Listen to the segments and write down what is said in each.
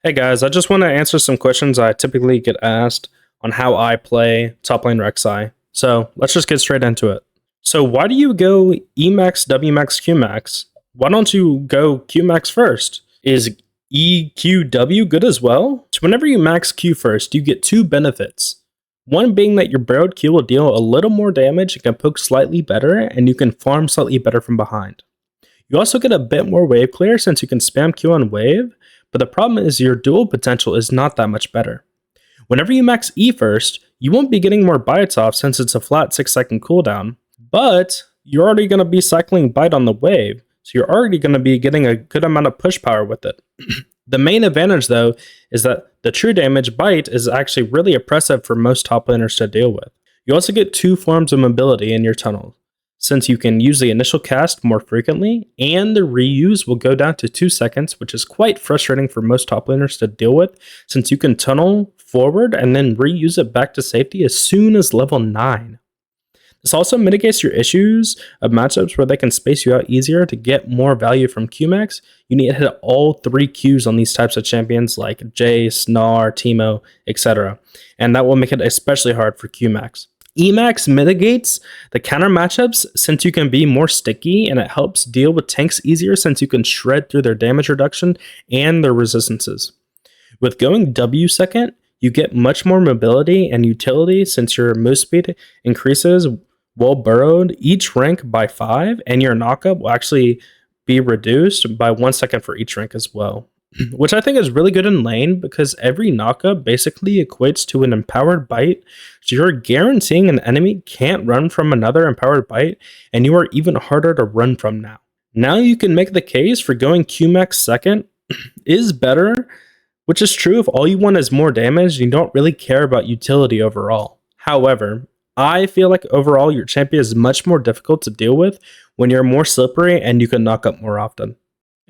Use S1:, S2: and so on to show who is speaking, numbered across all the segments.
S1: Hey guys, I just want to answer some questions I typically get asked on how I play Toplane Rek'sai. So let's just get straight into it. So why do you go Emax, Wmax, Qmax? Why don't you go Qmax first? Is EQW good as well? So whenever you max Q first, you get two benefits. One being that your barreled Q will deal a little more damage and can poke slightly better, and you can farm slightly better from behind. You also get a bit more wave clear since you can spam Q on wave, but the problem is your dual potential is not that much better. Whenever you max E first, you won't be getting more bites off since it's a flat 6-second cooldown, but you're already going to be cycling bite on the wave, so you're already going to be getting a good amount of push power with it. The main advantage though is that the true damage bite is actually really oppressive for most top laners to deal with. You also get two forms of mobility in your tunnel, since you can use the initial cast more frequently, and the reuse will go down to 2 seconds, which is quite frustrating for most top laners to deal with, since you can tunnel forward and then reuse it back to safety as soon as level 9. This also mitigates your issues of matchups where they can space you out easier. To get more value from Qmax, you need to hit all 3 Qs on these types of champions like Jace, Gnar, Teemo, etc. And that will make it especially hard for Qmax. Emax mitigates the counter matchups since you can be more sticky, and it helps deal with tanks easier since you can shred through their damage reduction and their resistances. With going W second, you get much more mobility and utility since your move speed increases well burrowed each rank by 5, and your knockup will actually be reduced by 1 second for each rank as well. Which I think is really good in lane because every knockup basically equates to an empowered bite, so you're guaranteeing an enemy can't run from another empowered bite, and you are even harder to run from now. Now you can make the case for going Qmax second is better, which is true if all you want is more damage and you don't really care about utility overall. However, I feel like overall your champion is much more difficult to deal with when you're more slippery and you can knock up more often.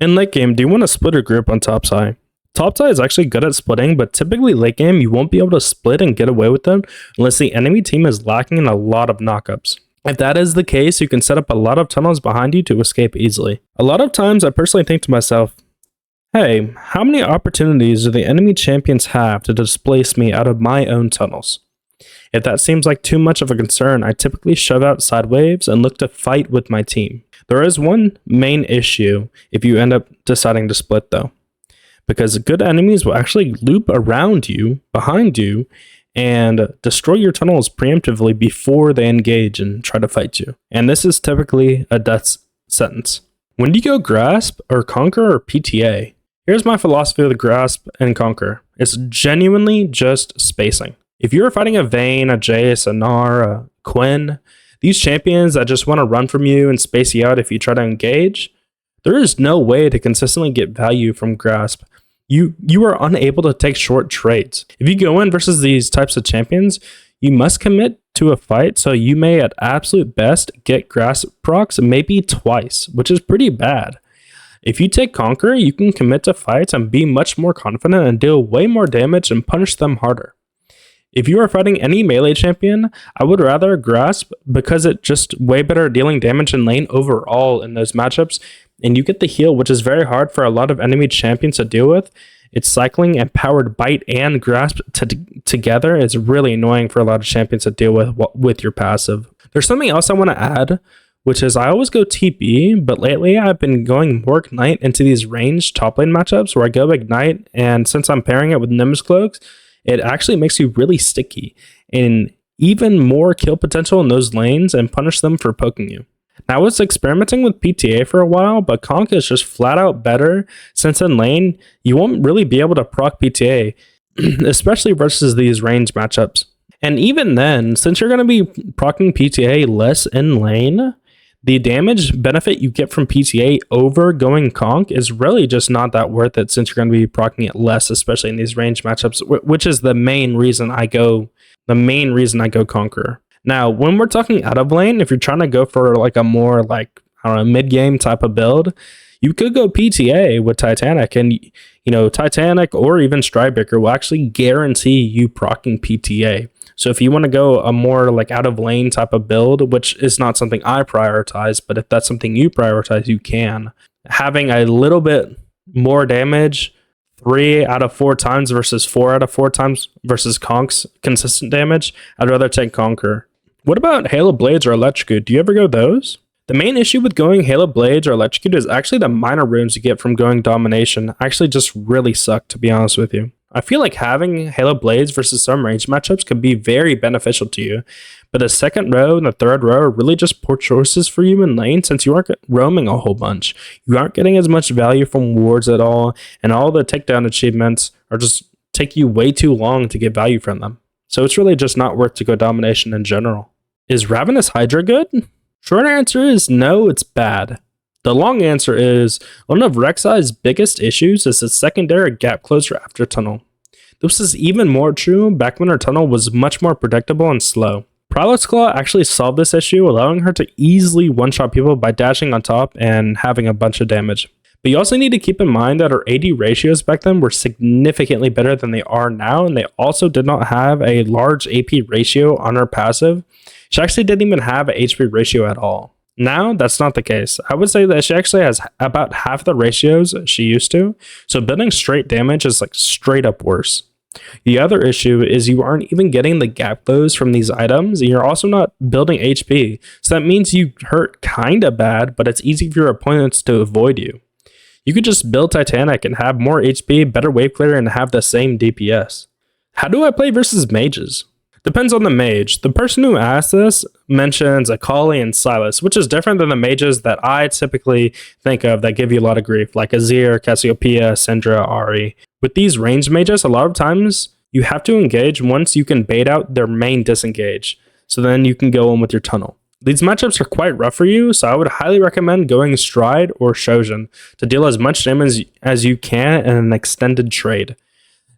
S1: In late game, do you want to split or group on topside? Topside is actually good at splitting, but typically late game you won't be able to split and get away with them unless the enemy team is lacking in a lot of knockups. If that is the case, you can set up a lot of tunnels behind you to escape easily. A lot of times I personally think to myself, hey, how many opportunities do the enemy champions have to displace me out of my own tunnels? If that seems like too much of a concern, I typically shove out side waves and look to fight with my team. There is one main issue if you end up deciding to split though, because good enemies will actually loop around you, behind you, and destroy your tunnels preemptively before they engage and try to fight you. And this is typically a death sentence. When do you go grasp or conquer or PTA? Here's my philosophy of the grasp and conquer. It's genuinely just spacing. If you're fighting a Vayne, a Jace, a Gnar, a Quinn, these champions that just want to run from you and space you out if you try to engage, there is no way to consistently get value from grasp. You are unable to take short trades. If you go in versus these types of champions, you must commit to a fight, so you may at absolute best get grasp procs maybe twice, which is pretty bad. If you take conquer, you can commit to fights and be much more confident and deal way more damage and punish them harder. If you are fighting any melee champion, I would rather grasp because it's just way better at dealing damage in lane overall in those matchups, and you get the heal, which is very hard for a lot of enemy champions to deal with. It's cycling and powered bite and grasp together. It's really annoying for a lot of champions to deal with your passive. There's something else I want to add, which is I always go TP, but lately I've been going more Ignite into these ranged top lane matchups where I go Ignite, and since I'm pairing it with Nimbus Cloaks, it actually makes you really sticky and even more kill potential in those lanes and punish them for poking you. Now, I was experimenting with PTA for a while, but Conk is just flat out better since in lane, you won't really be able to proc PTA, especially versus these range matchups. And even then, since you're going to be proccing PTA less in lane, the damage benefit you get from PTA over going Conk is really just not that worth it since you're going to be proccing it less, especially in these range matchups, which is the main reason I go Conqueror. Now, when we're talking out of lane, if you're trying to go for like a more like, I don't know, mid-game type of build, you could go PTA with Titanic, and you know, Titanic or even Stridebreaker will actually guarantee you proccing PTA. So if you want to go a more like out of lane type of build, which is not something I prioritize, but if that's something you prioritize, you can. Having a little bit more damage 3 out of 4 times versus 4 out of 4 times versus Conk's consistent damage, I'd rather take Conqueror. What about Halo Blades or Electrocute? Do you ever go those? The main issue with going Halo Blades or Electrocute is actually the minor runes you get from going Domination actually just really suck, to be honest with you. I feel like having Halo Blades versus some range matchups could be very beneficial to you, but the second row and the third row are really just poor choices for you in lane since you aren't roaming a whole bunch. You aren't getting as much value from wards at all, and all the takedown achievements are just take you way too long to get value from them. So it's really just not worth to go Domination in general. Is Ravenous Hydra good? Short answer is no, it's bad. The long answer is, one of Rek'Sai's biggest issues is its secondary gap closer after tunnel. This is even more true back when her tunnel was much more predictable and slow. Prowler's Claw actually solved this issue, allowing her to easily one-shot people by dashing on top and having a bunch of damage. But you also need to keep in mind that her AD ratios back then were significantly better than they are now, and they also did not have a large AP ratio on her passive. She actually didn't even have an HP ratio at all. Now, that's not the case. I would say that she actually has about half the ratios she used to, so building straight damage is like straight up worse. The other issue is you aren't even getting the gap close from these items, and you're also not building HP, so that means you hurt kinda bad, but it's easy for your opponents to avoid you. You could just build Titanic and have more HP, better wave clear, and have the same DPS. How do I play versus mages? Depends on the mage. The person who asked this mentions Akali and Sylas, which is different than the mages that I typically think of that give you a lot of grief, like Azir, Cassiopeia, Syndra, Ahri. With these ranged mages, a lot of times you have to engage once you can bait out their main disengage, so then you can go in with your tunnel. These matchups are quite rough for you, so I would highly recommend going Stride or Shojin to deal as much damage as you can in an extended trade.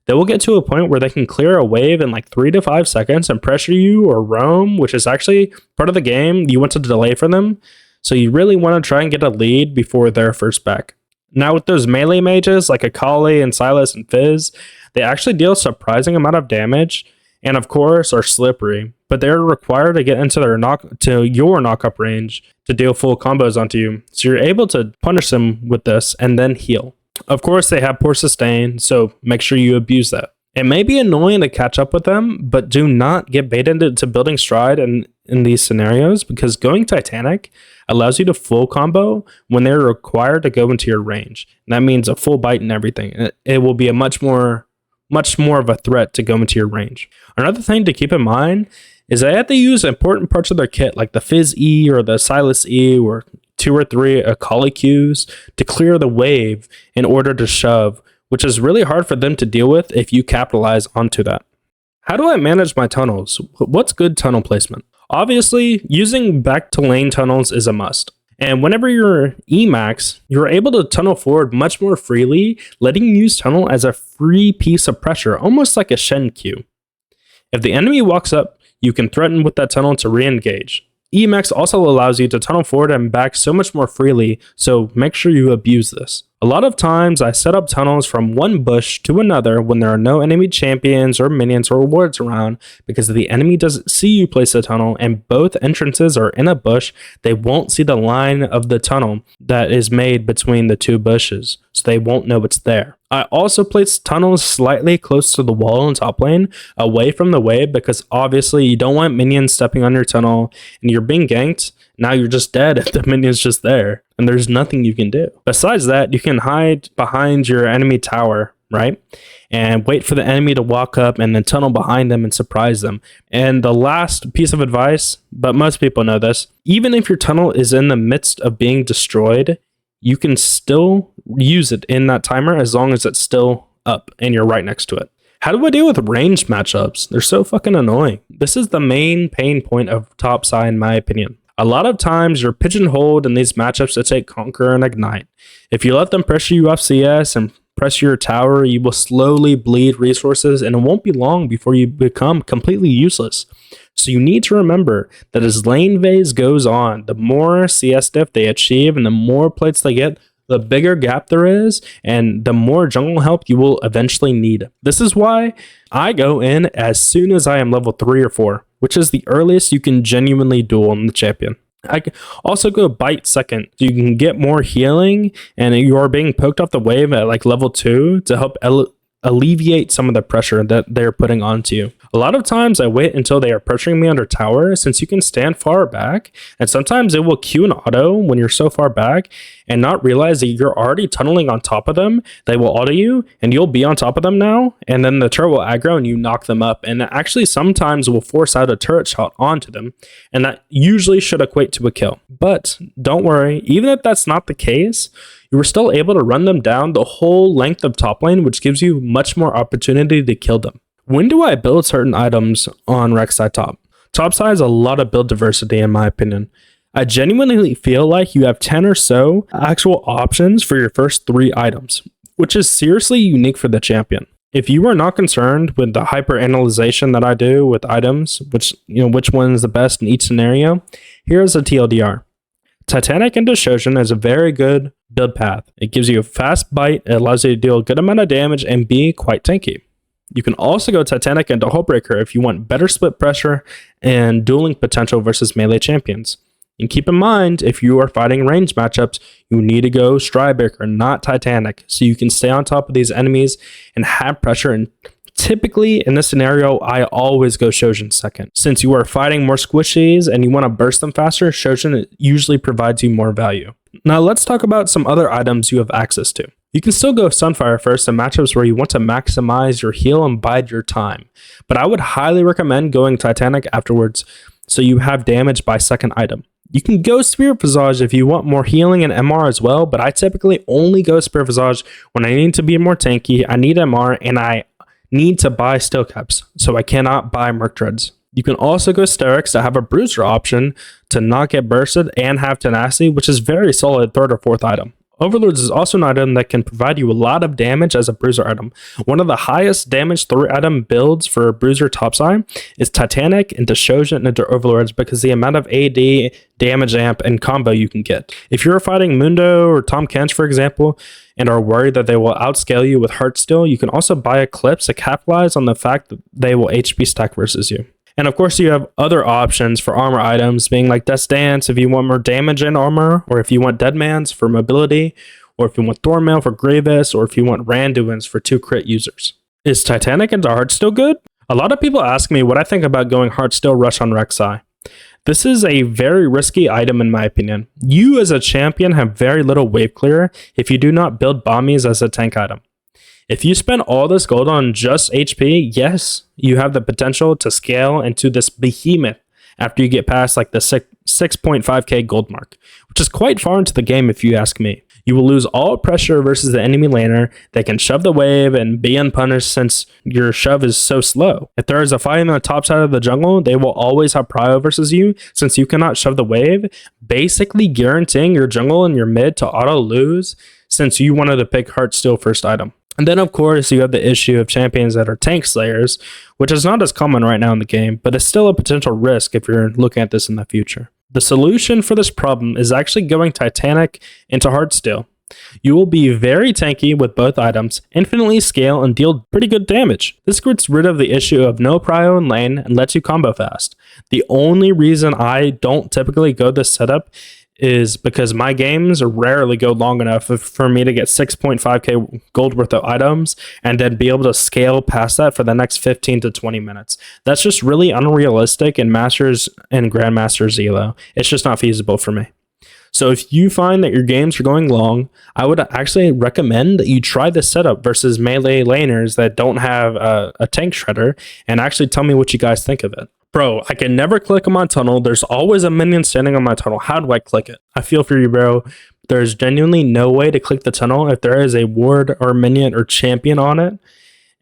S1: They will get to a point where they can clear a wave in like 3 to 5 seconds and pressure you or roam, which is actually part of the game. You want to delay for them, so you really want to try and get a lead before they're first back. Now with those melee mages like Akali and Sylas and Fizz, they actually deal a surprising amount of damage and of course are slippery, but they're required to get into your knock-up range to deal full combos onto you, so you're able to punish them with this and then heal. Of course, they have poor sustain, so make sure you abuse that. It may be annoying to catch up with them, but do not get baited into building Stride in these scenarios, because going Titanic allows you to full combo when they're required to go into your range. And that means a full bite and everything. It will be a much more of a threat to go into your range. Another thing to keep in mind is they have to use important parts of their kit, like the Fizz E or the Sylas E or 2 or 3 Akali Qs to clear the wave in order to shove, which is really hard for them to deal with if you capitalize onto that. How do I manage my tunnels? What's good tunnel placement? Obviously, using back to lane tunnels is a must. And whenever you're Emax, you're able to tunnel forward much more freely, letting you use tunnel as a free piece of pressure, almost like a Shen Q. If the enemy walks up, you can threaten with that tunnel to re-engage. Emax also allows you to tunnel forward and back so much more freely, so make sure you abuse this. A lot of times I set up tunnels from one bush to another when there are no enemy champions or minions or wards around, because if the enemy doesn't see you place a tunnel and both entrances are in a bush, they won't see the line of the tunnel that is made between the 2 bushes, so they won't know it's there. I also place tunnels slightly close to the wall in top lane, away from the wave, because obviously you don't want minions stepping on your tunnel and you're being ganked. Now you're just dead if the minion's just there, and there's nothing you can do. Besides that, you can hide behind your enemy tower, right? And wait for the enemy to walk up and then tunnel behind them and surprise them. And the last piece of advice, but most people know this, even if your tunnel is in the midst of being destroyed, you can still use it in that timer as long as it's still up and you're right next to it. How do I deal with ranged matchups? They're so fucking annoying. This is the main pain point of top side in my opinion. A lot of times you're pigeonholed in these matchups to take Conquer and Ignite. If you let them pressure you off CS and pressure your tower, you will slowly bleed resources and it won't be long before you become completely useless. So you need to remember that as lane phase goes on, the more CS diff they achieve and the more plates they get, the bigger gap there is and the more jungle help you will eventually need. This is why I go in as soon as I am level 3 or 4, which is the earliest you can genuinely duel in the champion. I can also go bite second, so you can get more healing, and you are being poked off the wave at like level 2 to help alleviate some of the pressure that they're putting onto you. A lot of times I wait until they are pressuring me under tower, since you can stand far back, and sometimes it will queue an auto when you're so far back and not realize that you're already tunneling on top of them. They will auto you and you'll be on top of them now, and then the turret will aggro and you knock them up, and it actually sometimes will force out a turret shot onto them, and that usually should equate to a kill. But don't worry, even if that's not the case, you were still able to run them down the whole length of top lane, which gives you much more opportunity to kill them. When do I build certain items on Rek'sai top? Topside has a lot of build diversity in my opinion. I genuinely feel like you have 10 or so actual options for your first 3 items, which is seriously unique for the champion. If you are not concerned with the hyper analyzation that I do with items, which one is the best in each scenario, here's a TLDR. Titanic into Shoshin is a very good build path. It gives you a fast bite, it allows you to deal a good amount of damage and be quite tanky. You can also go Titanic into Hullbreaker if you want better split pressure and dueling potential versus melee champions. And keep in mind, if you are fighting range matchups, you need to go Stridebreaker, not Titanic, so you can stay on top of these enemies and have pressure. And typically in this scenario, I always go Shoshin second. Since you are fighting more squishies and you want to burst them faster, Shoshin usually provides you more value. Now let's talk about some other items you have access to. You can still go Sunfire first in matchups where you want to maximize your heal and bide your time, but I would highly recommend going Titanic afterwards so you have damage by second item. You can go Spirit Visage if you want more healing and MR as well, but I typically only go Spirit Visage when I need to be more tanky, I need MR, and I need to buy Steel Caps, so I cannot buy Merc Dreads. You can also go Sterix to have a Bruiser option to not get bursted and have Tenacity, which is very solid 3rd or 4th item. Overlords is also an item that can provide you a lot of damage as a bruiser item. One of the highest damage 3 item builds for a bruiser topside is Titanic into Shoshin and into Overlords because the amount of AD, damage amp, and combo you can get. If you're fighting Mundo or Tom Kench, for example, and are worried that they will outscale you with Heartsteel, you can also buy Eclipse to capitalize on the fact that they will HP stack versus you. And of course, you have other options for armor items, being like Death's Dance if you want more damage in armor, or if you want Deadman's for mobility, or if you want Thornmail for Grievous, or if you want Randuin's for 2 crit users. Is Titanic into Heartsteel good? A lot of people ask me what I think about going Heartsteel Rush on Rek'sai. This is a very risky item in my opinion. You as a champion have very little wave clear if you do not build Bombies as a tank item. If you spend all this gold on just HP, yes, you have the potential to scale into this behemoth after you get past like the 6.5k gold mark, which is quite far into the game if you ask me. You will lose all pressure versus the enemy laner. They can shove the wave and be unpunished since your shove is so slow. If there is a fight on the top side of the jungle, they will always have prio versus you since you cannot shove the wave, basically guaranteeing your jungle and your mid to auto lose since you wanted to pick Heartsteel first item. And then, of course, you have the issue of champions that are tank slayers, which is not as common right now in the game, but is still a potential risk if you're looking at this in the future. The solution for this problem is actually going Titanic into Heartsteel. You will be very tanky with both items, infinitely scale, and deal pretty good damage. This gets rid of the issue of no prio in lane and lets you combo fast. The only reason I don't typically go this setup is because my games rarely go long enough for me to get 6.5k gold worth of items and then be able to scale past that for the next 15 to 20 minutes. That's just really unrealistic in Masters and Grandmasters Elo. It's just not feasible for me. So if you find that your games are going long, I would actually recommend that you try this setup versus melee laners that don't have a tank shredder, and actually tell me what you guys think of it. Bro, I can never click on my tunnel. There's always a minion standing on my tunnel. How do I click it? I feel for you, bro. There's genuinely no way to click the tunnel if there is a ward or minion or champion on it.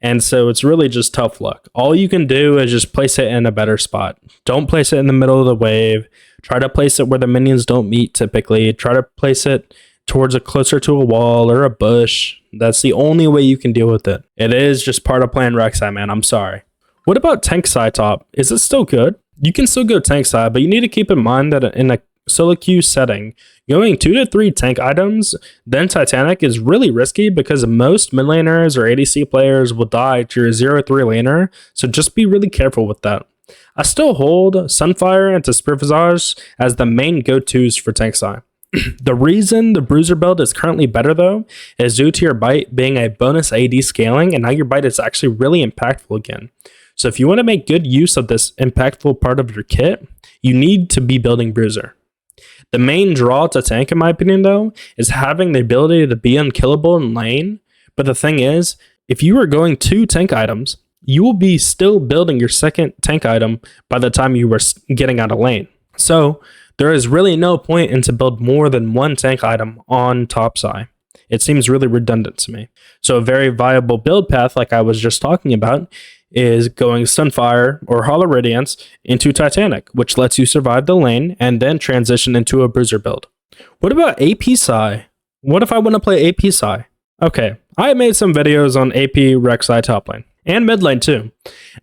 S1: And so it's really just tough luck. All you can do is just place it in a better spot. Don't place it in the middle of the wave. Try to place it where the minions don't meet typically. Try to place it towards closer to a wall or a bush. That's the only way you can deal with it. It is just part of playing Rek'sai, man. I'm sorry. What about tank side top? Is it still good? You can still go tank side, but you need to keep in mind that in a solo queue setting, going 2 to 3 tank items, then Titanic is really risky because most mid laners or ADC players will die to your 0-3 laner, so just be really careful with that. I still hold Sunfire and Spear Visage as the main go-tos for Tankai. The reason the Bruiser build is currently better though is due to your bite being a bonus AD scaling, and now your bite is actually really impactful again. So if you want to make good use of this impactful part of your kit, you need to be building Bruiser. The main draw to tank, in my opinion though, is having the ability to be unkillable in lane. But the thing is, if you are going 2 tank items, you will be still building your second tank item by the time you were getting out of lane. So there is really no point in to build more than 1 tank item on Topsai. It seems really redundant to me. So a very viable build path, like I was just talking about, is going Sunfire or Hollow Radiance into Titanic, which lets you survive the lane and then transition into a Bruiser build. What about AP Sai? What if I want to play AP Sai? Okay, I made some videos on AP Rek'sai top lane and mid lane too,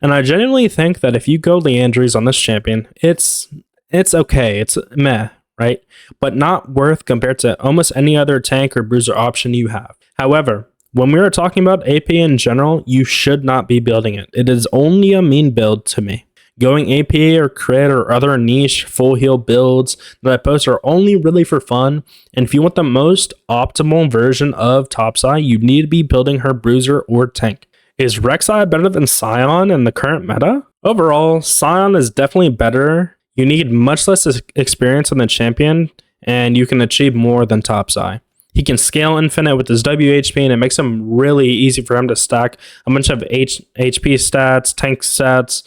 S1: and I genuinely think that if you go Leandries on this champion, it's okay, it's meh, right? But not worth compared to almost any other tank or Bruiser option you have. However, when we are talking about AP in general, you should not be building it. It is only a mean build to me. Going AP or crit or other niche full heal builds that I post are only really for fun, and if you want the most optimal version of Topsai, you need to be building her Bruiser or tank. Is Rek'Sai better than Sion in the current meta? Overall, Sion is definitely better. You need much less experience on the champion, and you can achieve more than Topsai. He can scale infinite with his WHP, and it makes him really easy for him to stack a bunch of HP stats, tank stats,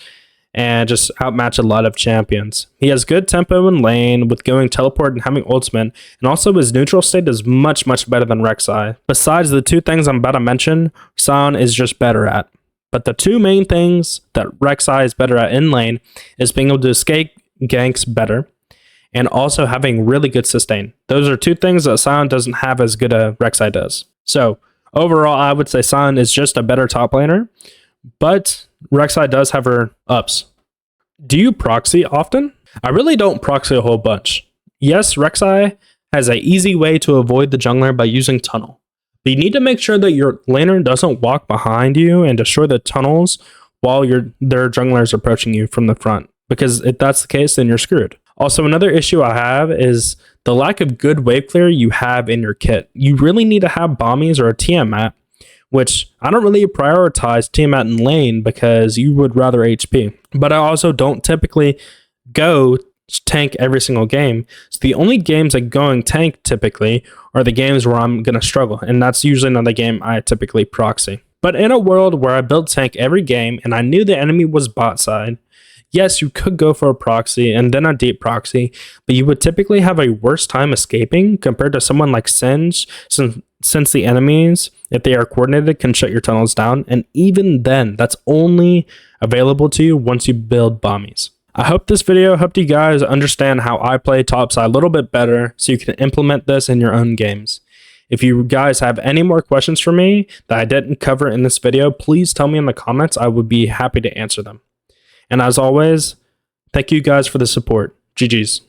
S1: and just outmatch a lot of champions. He has good tempo in lane with going teleport and having ultimate, and also his neutral state is much better than Rek'Sai. Besides the 2 things I'm about to mention, Sion is just better at. But the 2 main things that Rek'Sai is better at in lane is being able to escape ganks better, and also having really good sustain. Those are 2 things that Sion doesn't have as good as Rek'Sai does. So overall, I would say Sion is just a better top laner, but Rek'Sai does have her ups. Do you proxy often? I really don't proxy a whole bunch. Yes, Rek'Sai has an easy way to avoid the jungler by using tunnel, but you need to make sure that your laner doesn't walk behind you and destroy the tunnels while their jungler is approaching you from the front, because if that's the case, then you're screwed. Also, another issue I have is the lack of good wave clear you have in your kit. You really need to have bombies or a Tiamat, which I don't really prioritize Tiamat in lane because you would rather HP. But I also don't typically go tank every single game. So the only games that going tank typically are the games where I'm going to struggle, and that's usually not the game I typically proxy. But in a world where I built tank every game and I knew the enemy was bot side, yes, you could go for a proxy and then a deep proxy, but you would typically have a worse time escaping compared to someone like Singe, since the enemies, if they are coordinated, can shut your tunnels down, and even then, that's only available to you once you build bombies. I hope this video helped you guys understand how I play Topsai a little bit better so you can implement this in your own games. If you guys have any more questions for me that I didn't cover in this video, please tell me in the comments. I would be happy to answer them. And as always, thank you guys for the support. GG's.